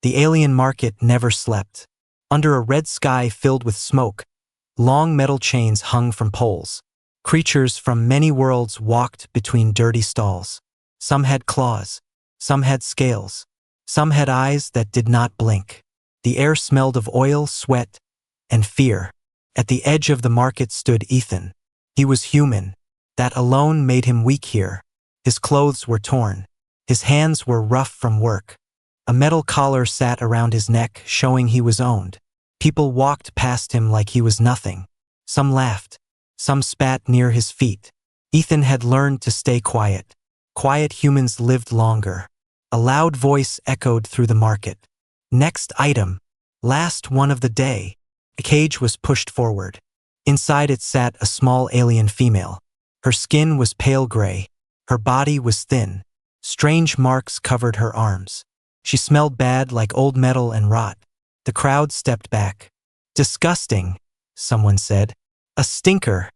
The alien market never slept. Under a red sky filled with smoke, long metal chains hung from poles. Creatures from many worlds walked between dirty stalls. Some had claws. Some had scales. Some had eyes that did not blink. The air smelled of oil, sweat, and fear. At the edge of the market stood Ethan. He was human. That alone made him weak here. His clothes were torn. His hands were rough from work. A metal collar sat around his neck, showing he was owned. People walked past him like he was nothing. Some laughed. Some spat near his feet. Ethan had learned to stay quiet. Quiet humans lived longer. A loud voice echoed through the market. Next item. Last one of the day. A cage was pushed forward. Inside it sat a small alien female. Her skin was pale gray. Her body was thin. Strange marks covered her arms. She smelled bad, like old metal and rot. The crowd stepped back. Disgusting, someone said. A stinker,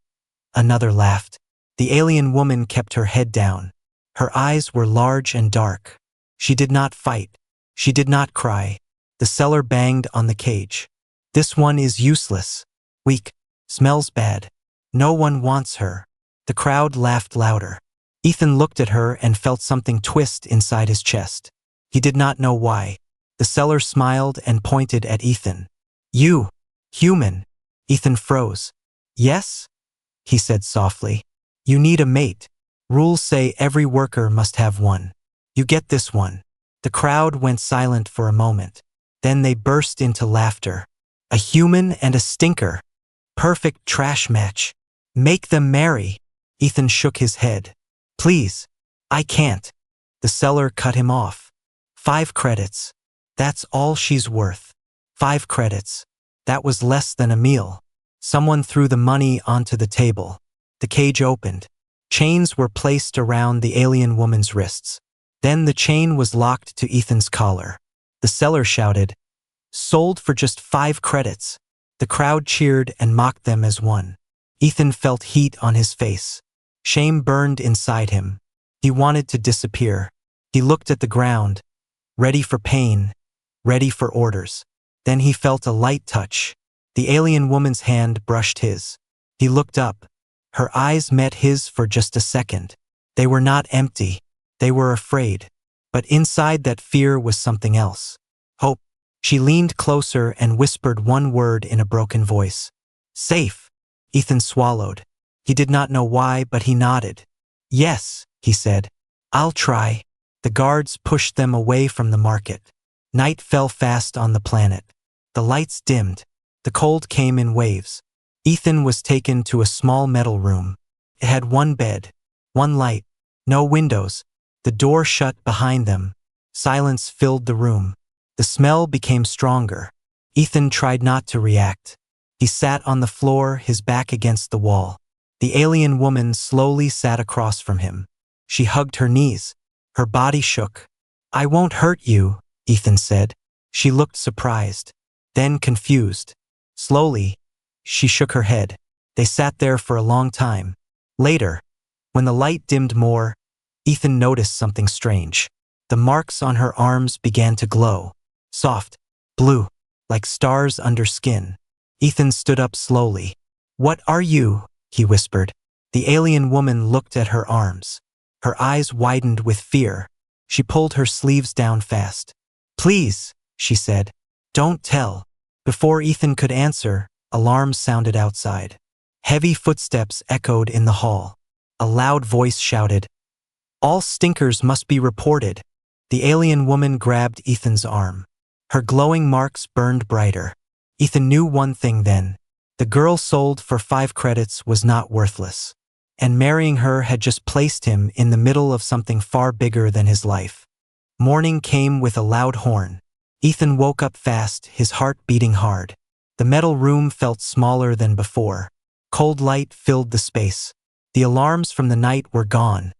another laughed. The alien woman kept her head down. Her eyes were large and dark. She did not fight. She did not cry. The seller banged on the cage. This one is useless. Weak. Smells bad. No one wants her. The crowd laughed louder. Ethan looked at her and felt something twist inside his chest. He did not know why. The seller smiled and pointed at Ethan. You, human. Ethan froze. Yes? He said softly. You need a mate. Rules say every worker must have one. You get this one. The crowd went silent for a moment. Then they burst into laughter. A human and a stinker. Perfect trash match. Make them marry. Ethan shook his head. Please. I can't. The seller cut him off. 5 credits. That's all she's worth. 5 credits. That was less than a meal. Someone threw the money onto the table. The cage opened. Chains were placed around the alien woman's wrists. Then the chain was locked to Ethan's collar. The seller shouted, "Sold for just 5 credits." The crowd cheered and mocked them as one. Ethan felt heat on his face. Shame burned inside him. He wanted to disappear. He looked at the ground, ready for pain, ready for orders. Then he felt a light touch. The alien woman's hand brushed his. He looked up. Her eyes met his for just a second. They were not empty. They were afraid. But inside that fear was something else. Hope. She leaned closer and whispered one word in a broken voice. Safe. Ethan swallowed. He did not know why, but he nodded. Yes, he said. I'll try. The guards pushed them away from the market. Night fell fast on the planet. The lights dimmed. The cold came in waves. Ethan was taken to a small metal room. It had 1 bed, 1 light, no windows. The door shut behind them. Silence filled the room. The smell became stronger. Ethan tried not to react. He sat on the floor, his back against the wall. The alien woman slowly sat across from him. She hugged her knees. Her body shook. I won't hurt you, Ethan said. She looked surprised, then confused. Slowly, she shook her head. They sat there for a long time. Later, when the light dimmed more, Ethan noticed something strange. The marks on her arms began to glow. Soft, blue, like stars under skin. Ethan stood up slowly. What are you? He whispered. The alien woman looked at her arms. Her eyes widened with fear. She pulled her sleeves down fast. Please, she said. Don't tell. Before Ethan could answer, alarms sounded outside. Heavy footsteps echoed in the hall. A loud voice shouted, All stinkers must be reported. The alien woman grabbed Ethan's arm. Her glowing marks burned brighter. Ethan knew one thing then. The girl sold for 5 credits was not worthless. And marrying her had just placed him in the middle of something far bigger than his life. Morning came with a loud horn. Ethan woke up fast, his heart beating hard. The metal room felt smaller than before. Cold light filled the space. The alarms from the night were gone,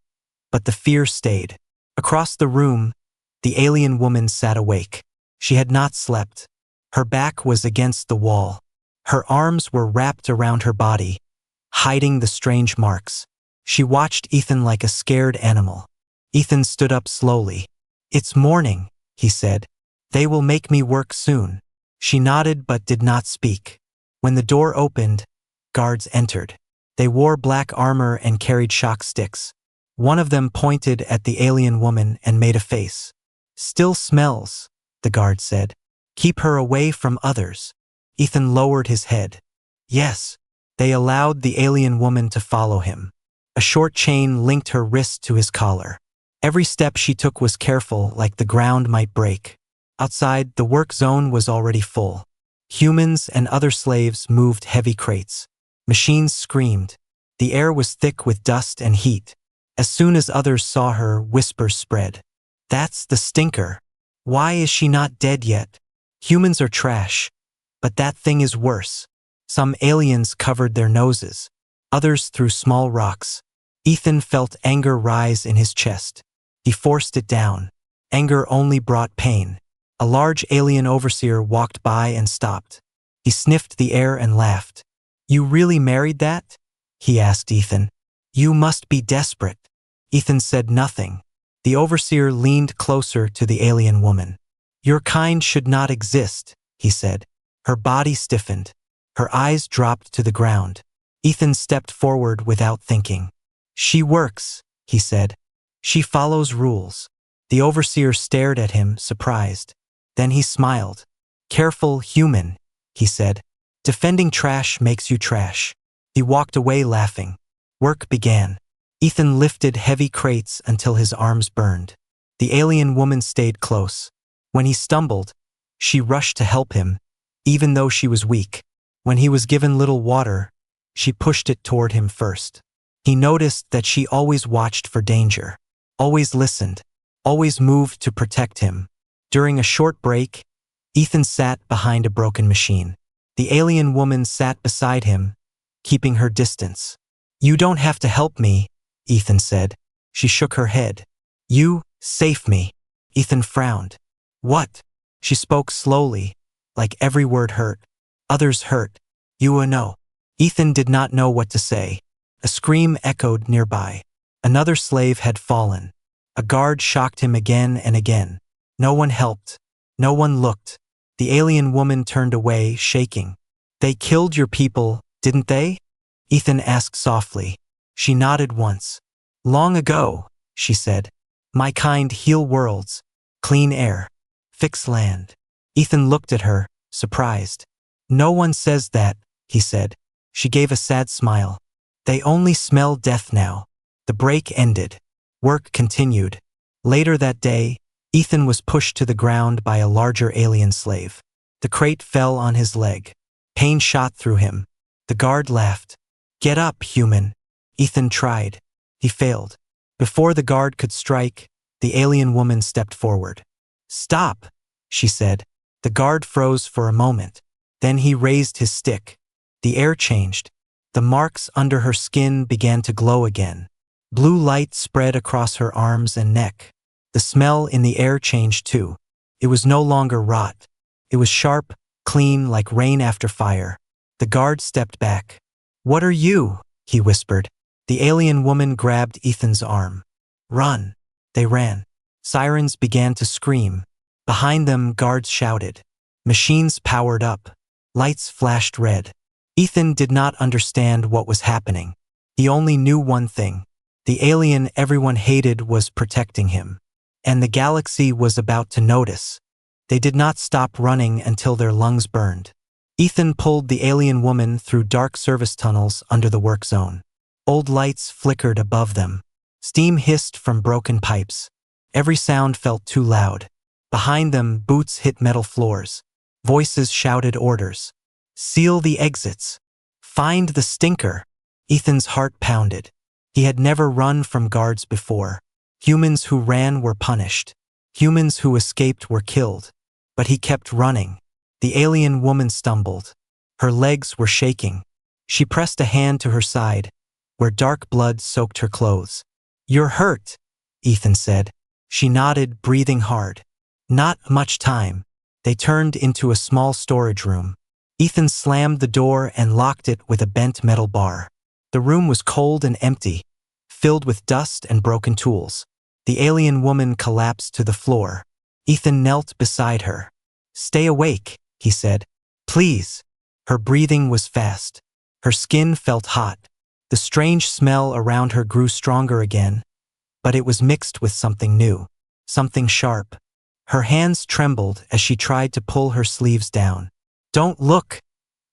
but the fear stayed. Across the room, the alien woman sat awake. She had not slept. Her back was against the wall. Her arms were wrapped around her body, hiding the strange marks. She watched Ethan like a scared animal. Ethan stood up slowly. It's morning, he said. They will make me work soon. She nodded but did not speak. When the door opened, guards entered. They wore black armor and carried shock sticks. One of them pointed at the alien woman and made a face. Still smells, the guard said. Keep her away from others. Ethan lowered his head. Yes. They allowed the alien woman to follow him. A short chain linked her wrist to his collar. Every step she took was careful, like the ground might break. Outside, the work zone was already full. Humans and other slaves moved heavy crates. Machines screamed. The air was thick with dust and heat. As soon as others saw her, whispers spread. That's the stinker. Why is she not dead yet? Humans are trash. But that thing is worse. Some aliens covered their noses. Others threw small rocks. Ethan felt anger rise in his chest. He forced it down. Anger only brought pain. A large alien overseer walked by and stopped. He sniffed the air and laughed. You really married that? He asked Ethan. You must be desperate. Ethan said nothing. The overseer leaned closer to the alien woman. Your kind should not exist, he said. Her body stiffened. Her eyes dropped to the ground. Ethan stepped forward without thinking. She works, he said. She follows rules. The overseer stared at him, surprised. Then he smiled. Careful, human, he said. Defending trash makes you trash. He walked away laughing. Work began. Ethan lifted heavy crates until his arms burned. The alien woman stayed close. When he stumbled, she rushed to help him, even though she was weak. When he was given little water, she pushed it toward him first. He noticed that she always watched for danger, always listened, always moved to protect him. During a short break, Ethan sat behind a broken machine. The alien woman sat beside him, keeping her distance. You don't have to help me, Ethan said. She shook her head. You, save me. Ethan frowned. What? She spoke slowly, like every word hurt. Others hurt. You know. Ethan did not know what to say. A scream echoed nearby. Another slave had fallen. A guard shocked him again and again. No one helped. No one looked. The alien woman turned away, shaking. They killed your people, didn't they? Ethan asked softly. She nodded once. Long ago, she said. My kind heal worlds, clean air, fix land. Ethan looked at her, surprised. No one says that, he said. She gave a sad smile. They only smell death now. The break ended. Work continued. Later that day, Ethan was pushed to the ground by a larger alien slave. The crate fell on his leg. Pain shot through him. The guard laughed. Get up, human. Ethan tried. He failed. Before the guard could strike, the alien woman stepped forward. Stop, she said. The guard froze for a moment. Then he raised his stick. The air changed. The marks under her skin began to glow again. Blue light spread across her arms and neck. The smell in the air changed too. It was no longer rot. It was sharp, clean, like rain after fire. The guard stepped back. What are you? He whispered. The alien woman grabbed Ethan's arm. Run. They ran. Sirens began to scream. Behind them, guards shouted. Machines powered up. Lights flashed red. Ethan did not understand what was happening. He only knew one thing. The alien everyone hated was protecting him. And the galaxy was about to notice. They did not stop running until their lungs burned. Ethan pulled the alien woman through dark service tunnels under the work zone. Old lights flickered above them. Steam hissed from broken pipes. Every sound felt too loud. Behind them, boots hit metal floors. Voices shouted orders. Seal the exits. Find the stinker. Ethan's heart pounded. He had never run from guards before. Humans who ran were punished. Humans who escaped were killed. But he kept running. The alien woman stumbled. Her legs were shaking. She pressed a hand to her side, where dark blood soaked her clothes. You're hurt, Ethan said. She nodded, breathing hard. Not much time. They turned into a small storage room. Ethan slammed the door and locked it with a bent metal bar. The room was cold and empty, filled with dust and broken tools. The alien woman collapsed to the floor. Ethan knelt beside her. "Stay awake," he said. "Please." Her breathing was fast. Her skin felt hot. The strange smell around her grew stronger again, but it was mixed with something new, something sharp. Her hands trembled as she tried to pull her sleeves down. "Don't look,"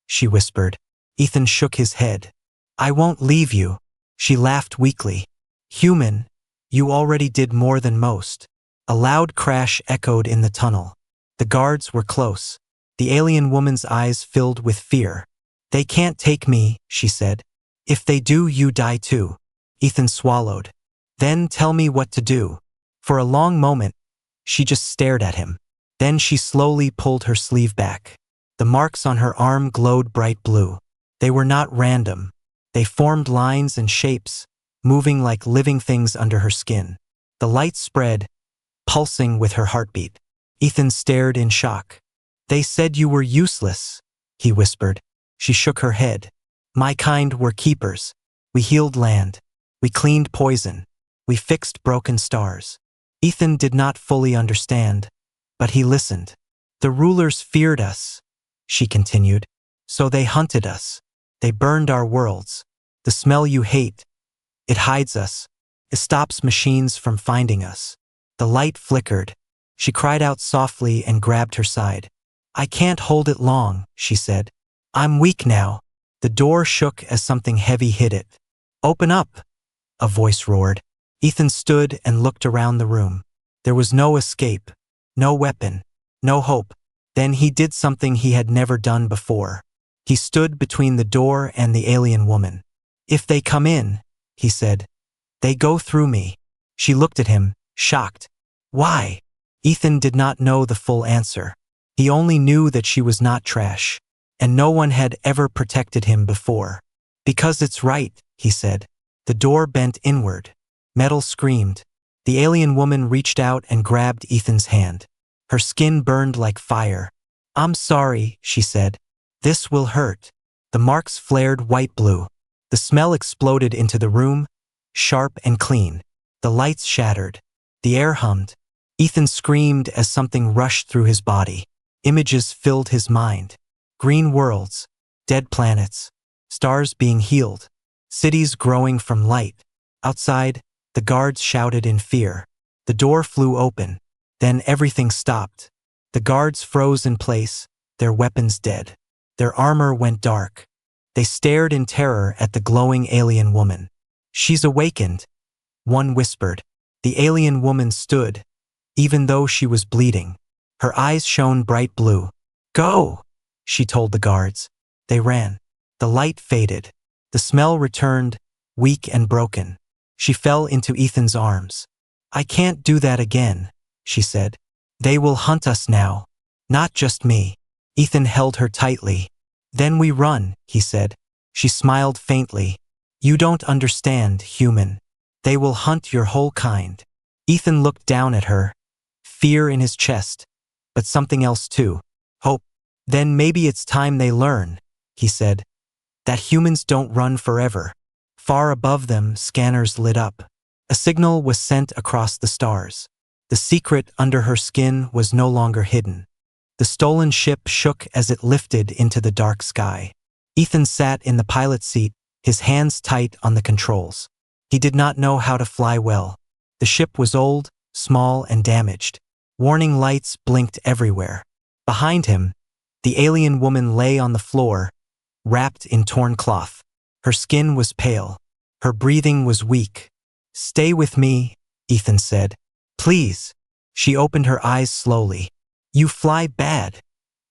she whispered. Ethan shook his head. "I won't leave you." She laughed weakly. "Human, you already did more than most." A loud crash echoed in the tunnel. The guards were close. The alien woman's eyes filled with fear. "They can't take me," she said. "If they do, you die too." Ethan swallowed. "Then tell me what to do." For a long moment, she just stared at him. Then she slowly pulled her sleeve back. The marks on her arm glowed bright blue. They were not random. They formed lines and shapes, moving like living things under her skin. The light spread, pulsing with her heartbeat. Ethan stared in shock. "They said you were useless," he whispered. She shook her head. "My kind were keepers. We healed land. We cleaned poison. We fixed broken stars." Ethan did not fully understand, but he listened. "The rulers feared us," she continued. "So they hunted us. They burned our worlds. The smell you hate, it hides us. It stops machines from finding us." The light flickered. She cried out softly and grabbed her side. "I can't hold it long," she said. "I'm weak now." The door shook as something heavy hit it. "Open up," a voice roared. Ethan stood and looked around the room. There was no escape, no weapon, no hope. Then he did something he had never done before. He stood between the door and the alien woman. "If they come in," he said, "they go through me." She looked at him, shocked. "Why?" Ethan did not know the full answer. He only knew that she was not trash, and no one had ever protected him before. "Because it's right," he said. The door bent inward. Metal screamed. The alien woman reached out and grabbed Ethan's hand. Her skin burned like fire. "I'm sorry," she said. "This will hurt." The marks flared white-blue. The smell exploded into the room, sharp and clean. The lights shattered. The air hummed. Ethan screamed as something rushed through his body. Images filled his mind. Green worlds, dead planets, stars being healed, cities growing from light. Outside, the guards shouted in fear. The door flew open. Then everything stopped. The guards froze in place, their weapons dead. Their armor went dark. They stared in terror at the glowing alien woman. "She's awakened," one whispered. The alien woman stood, even though she was bleeding. Her eyes shone bright blue. "Go," she told the guards. They ran. The light faded. The smell returned, weak and broken. She fell into Ethan's arms. "I can't do that again," she said. "They will hunt us now. Not just me." Ethan held her tightly. "Then we run," he said. She smiled faintly. "You don't understand, human. They will hunt your whole kind." Ethan looked down at her, fear in his chest, but something else too, hope. "Then maybe it's time they learn," he said, "that humans don't run forever." Far above them, scanners lit up. A signal was sent across the stars. The secret under her skin was no longer hidden. The stolen ship shook as it lifted into the dark sky. Ethan sat in the pilot's seat, his hands tight on the controls. He did not know how to fly well. The ship was old, small, and damaged. Warning lights blinked everywhere. Behind him, the alien woman lay on the floor, wrapped in torn cloth. Her skin was pale. Her breathing was weak. "Stay with me," Ethan said. "Please." She opened her eyes slowly. "You fly bad,"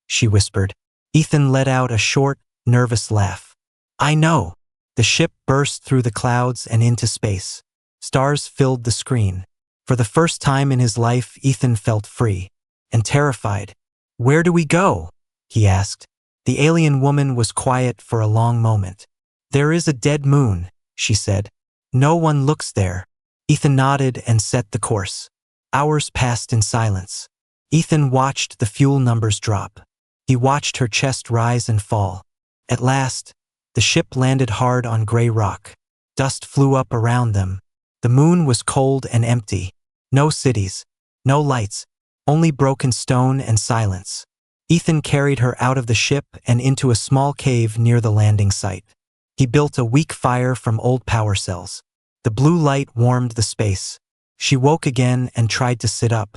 she whispered. Ethan let out a short, nervous laugh. "I know." The ship burst through the clouds and into space. Stars filled the screen. For the first time in his life, Ethan felt free and terrified. "Where do we go?" he asked. The alien woman was quiet for a long moment. "There is a dead moon," she said. "No one looks there." Ethan nodded and set the course. Hours passed in silence. Ethan watched the fuel numbers drop. He watched her chest rise and fall. At last, the ship landed hard on gray rock. Dust flew up around them. The moon was cold and empty. No cities, no lights, only broken stone and silence. Ethan carried her out of the ship and into a small cave near the landing site. He built a weak fire from old power cells. The blue light warmed the space. She woke again and tried to sit up.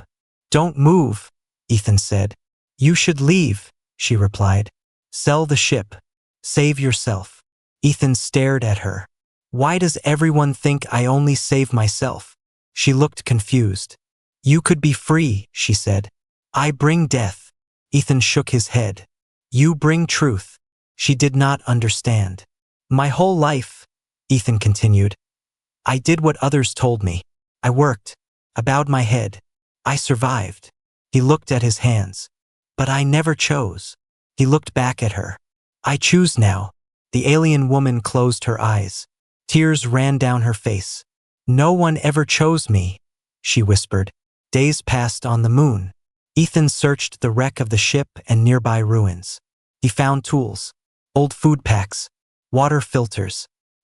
"Don't move," Ethan said. "You should leave," she replied. "Sell the ship. Save yourself." Ethan stared at her. "Why does everyone think I only save myself?" She looked confused. "You could be free," she said. "I bring death." Ethan shook his head. "You bring truth." She did not understand. "My whole life," Ethan continued, "I did what others told me. I worked. I bowed my head. I survived." He looked at his hands. "But I never chose." He looked back at her. "I choose now." The alien woman closed her eyes. Tears ran down her face. "No one ever chose me," she whispered. Days passed on the moon. Ethan searched the wreck of the ship and nearby ruins. He found tools, old food packs, water filters.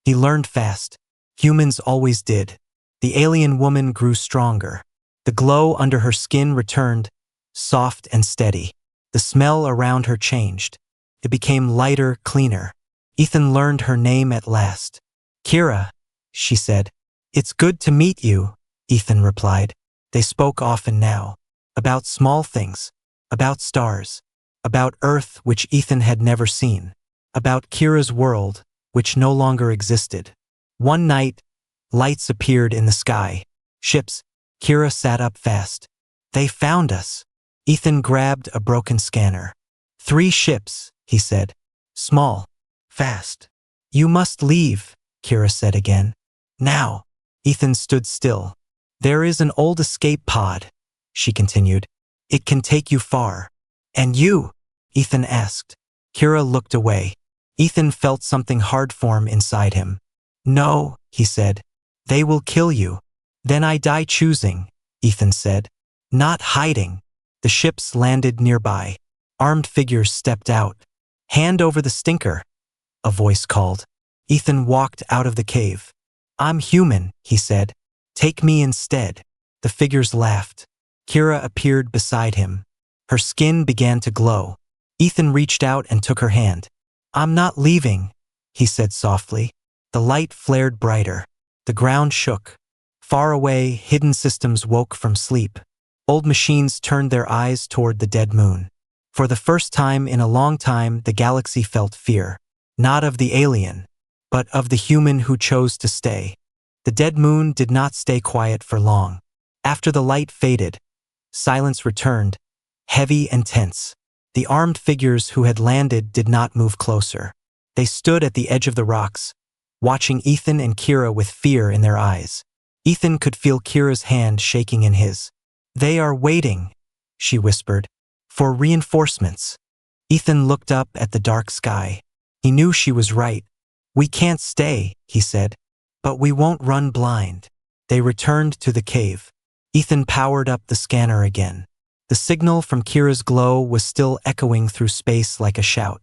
He learned fast. Humans always did. The alien woman grew stronger. The glow under her skin returned, soft and steady. The smell around her changed. It became lighter, cleaner. Ethan learned her name at last. "Kira," she said. "It's good to meet you," Ethan replied. They spoke often now. About small things. About stars. About Earth, which Ethan had never seen. About Kira's world, which no longer existed. One night, lights appeared in the sky. Ships. Kira sat up fast. "They found us." Ethan grabbed a broken scanner. "3 ships," he said. "Small. Fast." "You must leave," Kira said again. "Now." Ethan stood still. "There is an old escape pod," she continued. "It can take you far." "And you?" Ethan asked. Kira looked away. Ethan felt something hard form inside him. "No," he said. "They will kill you." "Then I die choosing," Ethan said. "Not hiding." The ships landed nearby. Armed figures stepped out. "Hand over the stinker," a voice called. Ethan walked out of the cave. "I'm human," he said. "Take me instead." The figures laughed. Kira appeared beside him. Her skin began to glow. Ethan reached out and took her hand. "I'm not leaving," he said softly. The light flared brighter. The ground shook. Far away, hidden systems woke from sleep. Old machines turned their eyes toward the dead moon. For the first time in a long time, the galaxy felt fear. Not of the alien, but of the human who chose to stay. The dead moon did not stay quiet for long. After the light faded, silence returned, heavy and tense. The armed figures who had landed did not move closer. They stood at the edge of the rocks, watching Ethan and Kira with fear in their eyes. Ethan could feel Kira's hand shaking in his. "They are waiting," she whispered, "for reinforcements." Ethan looked up at the dark sky. He knew she was right. "We can't stay," he said, "but we won't run blind." They returned to the cave. Ethan powered up the scanner again. The signal from Kira's glow was still echoing through space like a shout.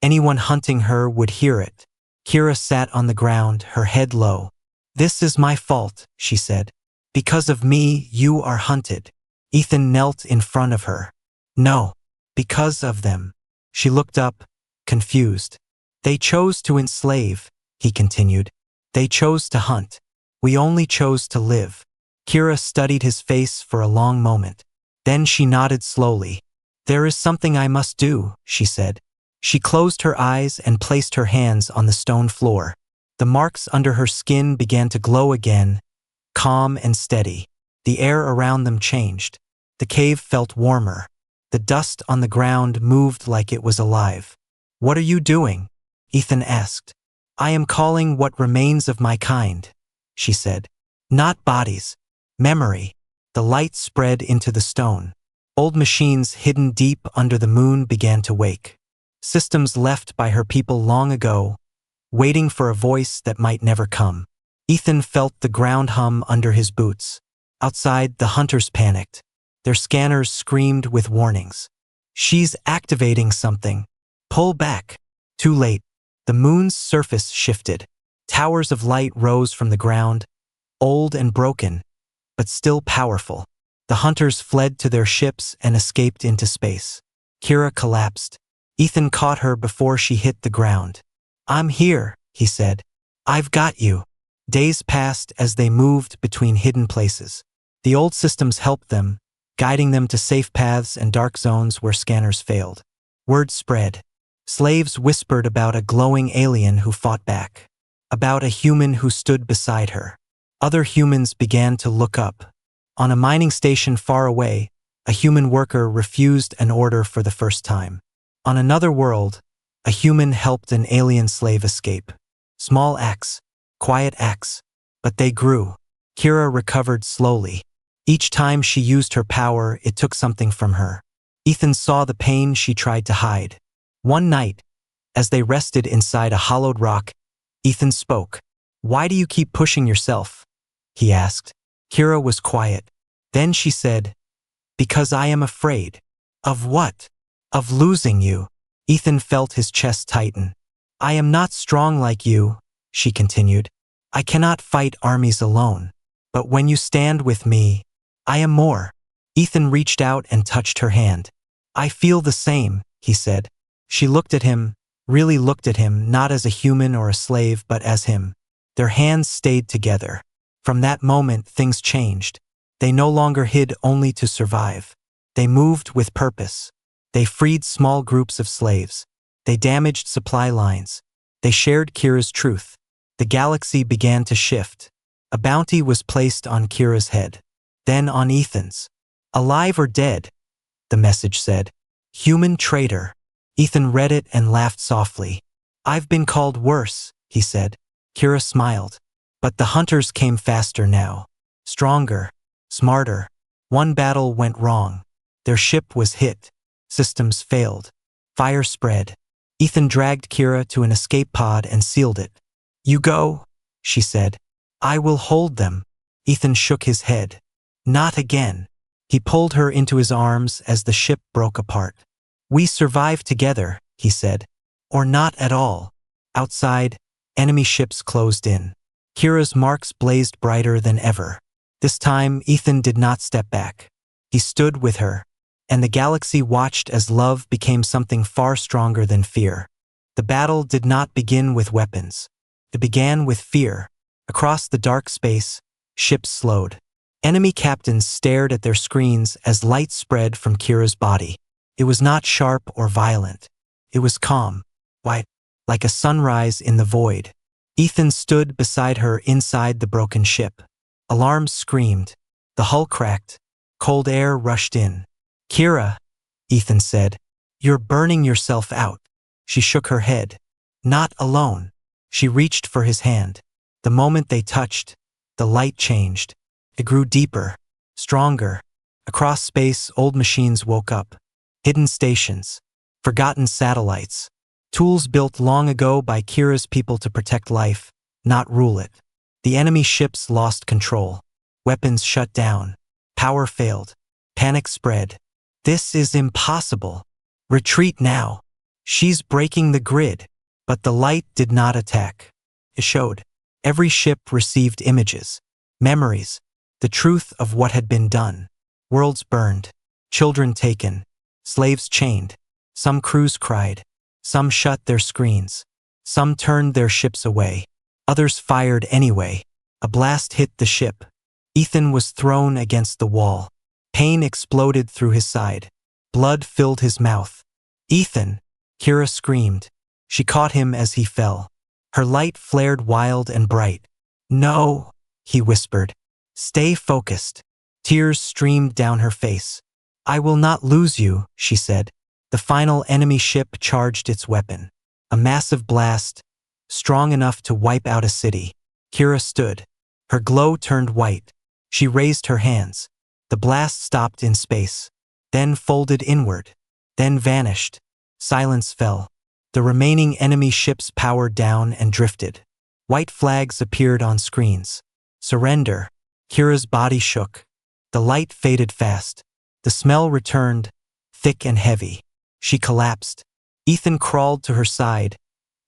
Anyone hunting her would hear it. Kira sat on the ground, her head low. "This is my fault," she said. "Because of me, you are hunted." Ethan knelt in front of her. "No, because of them." She looked up, confused. "They chose to enslave," he continued. "They chose to hunt. We only chose to live." Kira studied his face for a long moment. Then she nodded slowly. "There is something I must do," she said. She closed her eyes and placed her hands on the stone floor. The marks under her skin began to glow again, calm and steady. The air around them changed. The cave felt warmer. The dust on the ground moved like it was alive. "What are you doing?" Ethan asked. "I am calling what remains of my kind," she said. "Not bodies. Memory." The light spread into the stone. Old machines hidden deep under the moon began to wake. Systems left by her people long ago, waiting for a voice that might never come. Ethan felt the ground hum under his boots. Outside, the hunters panicked. Their scanners screamed with warnings. "She's activating something. Pull back." Too late. The moon's surface shifted. Towers of light rose from the ground, old and broken, but still powerful. The hunters fled to their ships and escaped into space. Kira collapsed. Ethan caught her before she hit the ground. "I'm here," he said. "I've got you." Days passed as they moved between hidden places. The old systems helped them, guiding them to safe paths and dark zones where scanners failed. Word spread. Slaves whispered about a glowing alien who fought back, about a human who stood beside her. Other humans began to look up. On a mining station far away, a human worker refused an order for the first time. On another world, a human helped an alien slave escape. Small acts, quiet acts, but they grew. Kira recovered slowly. Each time she used her power, it took something from her. Ethan saw the pain she tried to hide. One night, as they rested inside a hollowed rock, Ethan spoke. "Why do you keep pushing yourself?" he asked. Kira was quiet. Then she said, "Because I am afraid." "Of what?" "Of losing you." Ethan felt his chest tighten. "I am not strong like you," she continued. "I cannot fight armies alone. But when you stand with me, I am more." Ethan reached out and touched her hand. "I feel the same," he said. She looked at him, really looked at him, not as a human or a slave, but as him. Their hands stayed together. From that moment, things changed. They no longer hid only to survive. They moved with purpose. They freed small groups of slaves. They damaged supply lines. They shared Kira's truth. The galaxy began to shift. A bounty was placed on Kira's head, then on Ethan's. "Alive or dead," the message said. "Human traitor." Ethan read it and laughed softly. "I've been called worse," he said. Kira smiled. But the hunters came faster now. Stronger, smarter. One battle went wrong. Their ship was hit. Systems failed. Fire spread. Ethan dragged Kira to an escape pod and sealed it. "You go," she said. "I will hold them." Ethan shook his head. "Not again." He pulled her into his arms as the ship broke apart. "We survive together," he said. "Or not at all." Outside, enemy ships closed in. Kira's marks blazed brighter than ever. This time, Ethan did not step back. He stood with her, and the galaxy watched as love became something far stronger than fear. The battle did not begin with weapons. It began with fear. Across the dark space, ships slowed. Enemy captains stared at their screens as light spread from Kira's body. It was not sharp or violent. It was calm, white, like a sunrise in the void. Ethan stood beside her inside the broken ship. Alarms screamed. The hull cracked. Cold air rushed in. "Kira," Ethan said, "you're burning yourself out." She shook her head. "Not alone." She reached for his hand. The moment they touched, the light changed. It grew deeper, stronger. Across space, old machines woke up. Hidden stations, forgotten satellites, tools built long ago by Kira's people to protect life, not rule it. The enemy ships lost control. Weapons shut down. Power failed. Panic spread. "This is impossible. Retreat now." "She's breaking the grid." But the light did not attack. It showed. Every ship received images, memories, the truth of what had been done. Worlds burned, children taken, slaves chained. Some crews cried. Some shut their screens. Some turned their ships away. Others fired anyway. A blast hit the ship. Ethan was thrown against the wall. Pain exploded through his side. Blood filled his mouth. "Ethan!" Kira screamed. She caught him as he fell. Her light flared wild and bright. "No," he whispered. "Stay focused." Tears streamed down her face. "I will not lose you," she said. The final enemy ship charged its weapon. A massive blast, strong enough to wipe out a city. Kira stood. Her glow turned white. She raised her hands. The blast stopped in space, then folded inward, then vanished. Silence fell. The remaining enemy ships powered down and drifted. White flags appeared on screens. Surrender. Kira's body shook. The light faded fast. The smell returned, thick and heavy. She collapsed. Ethan crawled to her side,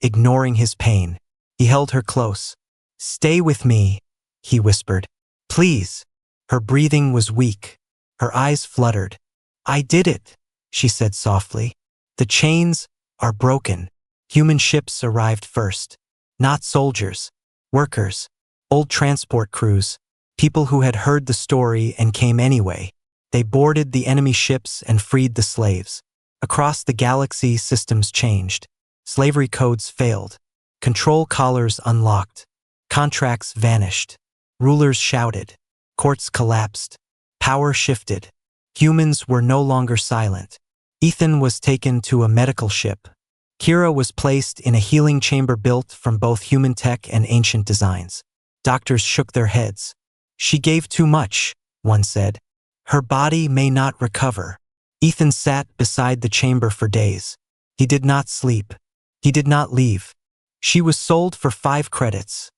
ignoring his pain. He held her close. "Stay with me," he whispered. "Please." Her breathing was weak. Her eyes fluttered. "I did it," she said softly. "The chains are broken." Human ships arrived first. Not soldiers, workers, old transport crews, people who had heard the story and came anyway. They boarded the enemy ships and freed the slaves. Across the galaxy, systems changed. Slavery codes failed. Control collars unlocked. Contracts vanished. Rulers shouted. Courts collapsed. Power shifted. Humans were no longer silent. Ethan was taken to a medical ship. Kira was placed in a healing chamber built from both human tech and ancient designs. Doctors shook their heads. "She gave too much," one said. "Her body may not recover." Ethan sat beside the chamber for days. He did not sleep. He did not leave. "She was sold for 5 credits,"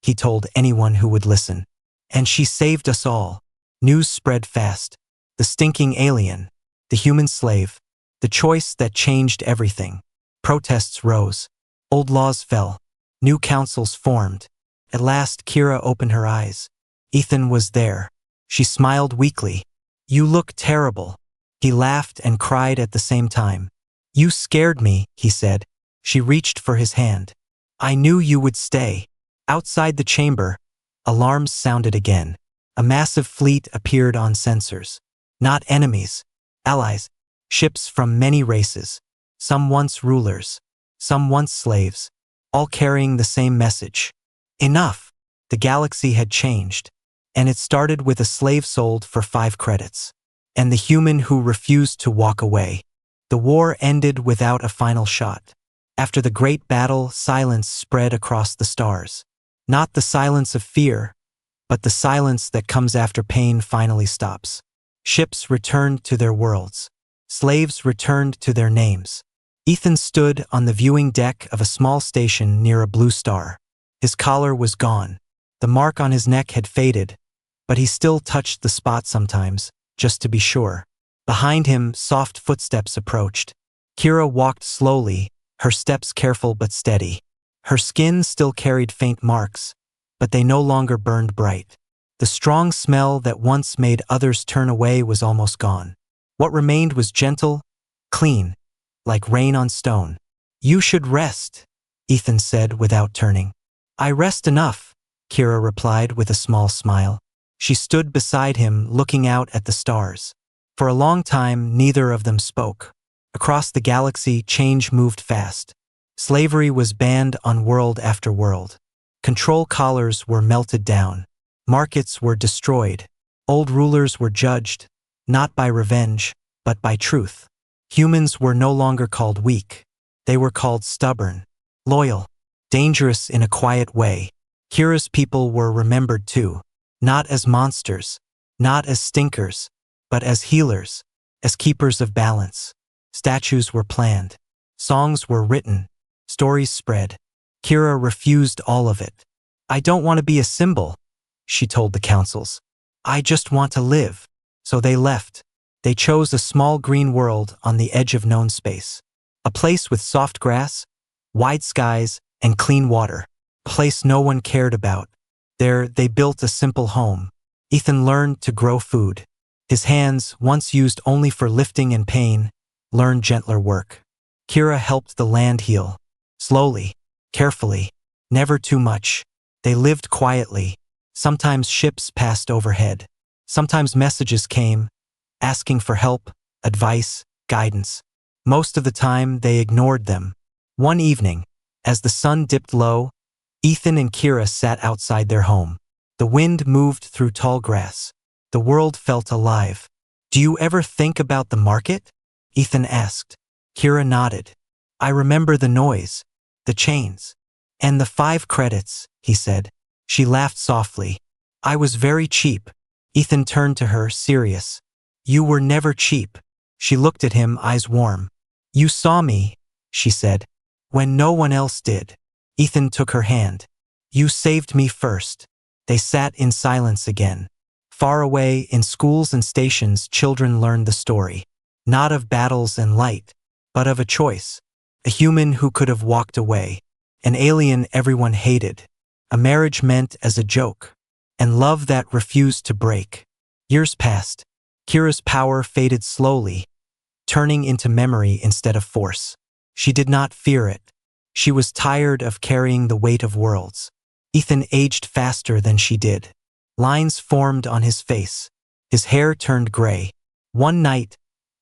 he told anyone who would listen. "And she saved us all." News spread fast. The stinking alien. The human slave. The choice that changed everything. Protests rose. Old laws fell. New councils formed. At last, Kira opened her eyes. Ethan was there. She smiled weakly. "You look terrible." He laughed and cried at the same time. "You scared me," he said. She reached for his hand. "I knew you would stay." Outside the chamber, alarms sounded again. A massive fleet appeared on sensors. Not enemies, allies, ships from many races. Some once rulers, some once slaves, all carrying the same message. Enough! The galaxy had changed, and it started with a slave sold for 5 credits, and the human who refused to walk away. The war ended without a final shot. After the great battle, silence spread across the stars. Not the silence of fear, but the silence that comes after pain finally stops. Ships returned to their worlds. Slaves returned to their names. Ethan stood on the viewing deck of a small station near a blue star. His collar was gone. The mark on his neck had faded, but he still touched the spot sometimes, just to be sure. Behind him, soft footsteps approached. Kira walked slowly, her steps careful but steady. Her skin still carried faint marks, but they no longer burned bright. The strong smell that once made others turn away was almost gone. What remained was gentle, clean, like rain on stone. "You should rest," Ethan said without turning. "I rest enough," Kira replied with a small smile. She stood beside him, looking out at the stars. For a long time, neither of them spoke. Across the galaxy, change moved fast. Slavery was banned on world after world. Control collars were melted down. Markets were destroyed. Old rulers were judged, not by revenge, but by truth. Humans were no longer called weak. They were called stubborn, loyal, dangerous in a quiet way. Kira's people were remembered too, not as monsters, not as stinkers, but as healers, as keepers of balance. Statues were planned. Songs were written. Stories spread. Kira refused all of it. "I don't want to be a symbol," she told the councils. "I just want to live." So they left. They chose a small green world on the edge of known space. A place with soft grass, wide skies, and clean water. A place no one cared about. There, they built a simple home. Ethan learned to grow food. His hands, once used only for lifting and pain, learned gentler work. Kira helped the land heal. Slowly, carefully, never too much. They lived quietly. Sometimes ships passed overhead. Sometimes messages came, asking for help, advice, guidance. Most of the time, they ignored them. One evening, as the sun dipped low, Ethan and Kira sat outside their home. The wind moved through tall grass. The world felt alive. "Do you ever think about the market?" Ethan asked. Kira nodded. "I remember the noise, the chains, and the 5 credits," he said. She laughed softly. "I was very cheap." Ethan turned to her, serious. "You were never cheap." She looked at him, eyes warm. "You saw me," she said, "when no one else did." Ethan took her hand. "You saved me first." They sat in silence again. Far away, in schools and stations, children learned the story. Not of battles and light, but of a choice. A human who could have walked away. An alien everyone hated. A marriage meant as a joke. And love that refused to break. Years passed. Kira's power faded slowly, turning into memory instead of force. She did not fear it. She was tired of carrying the weight of worlds. Ethan aged faster than she did. Lines formed on his face. His hair turned gray. One night,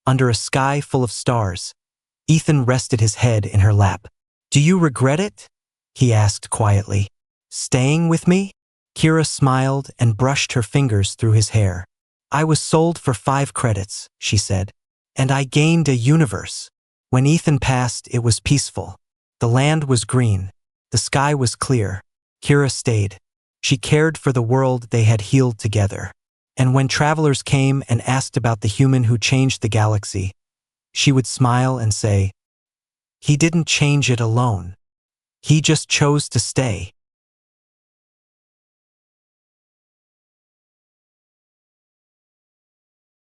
under a sky full of stars, Ethan rested his head in her lap. "Do you regret it?" he asked quietly. "Staying with me?" Kira smiled and brushed her fingers through his hair. "I was sold for 5 credits, she said. And I gained a universe. When Ethan passed, it was peaceful. The land was green. The sky was clear. Kira stayed. She cared for the world they had healed together. And when travelers came and asked about the human who changed the galaxy, she would smile and say, "He didn't change it alone. He just chose to stay."